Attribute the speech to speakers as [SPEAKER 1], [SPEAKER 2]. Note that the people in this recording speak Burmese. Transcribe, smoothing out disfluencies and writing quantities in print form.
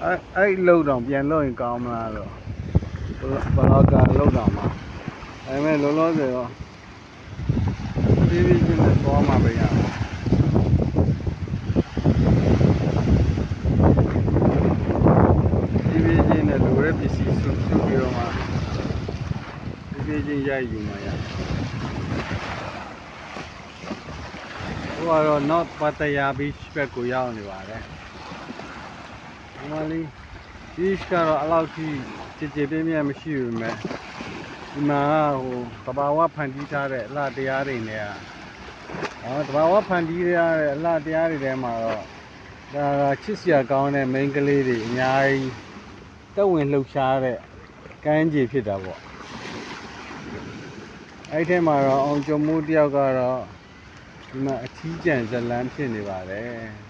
[SPEAKER 1] အဲ့လောက်တော့ပြန်လို့ရင်ကောင်းမလားတော့ဘလော့ကလောက်တော့မှာဒါပေမဲ့လောလောဆယ်တော့ပြီးချင်းနဲ့သွားမှာပဲရပြီးချင်းနဲ့လိုရဲပစ္စည်းစုပြီးတော့မှပြီးချင်းရိုက်ယူမှာရဟိုကတော့ North Pattaya Beach ဘက်ကိုရောက်နေပါတယ်ဒီမှာလေး beach ကတော့အဲ့လောက်ကြီးကြည်ပြင်းပြင်းမရှိဘူးမဲ့ဒီမှာဟိုတဘာဝဖန်တီးထားတဲ့အလှတရားတွေနဲ့တဘာဝဖန်တီးရတဲ့အလှတရားတွေထဲမှာတော့ဒါချစ်စရာကောင်းတဲ့ main ကလေးတွေအများကြီးတက်ဝင်လှုပ်ရှားတဲ့ကမ်းခြေဖြစ်တာပေါ့အဲ့ထဲမှာတော့အောင်ကျော်မိုးတယောက်ကတော့ဒီမှာအထီးကျန်ဇလန်းဖြစ်နေပါတယ်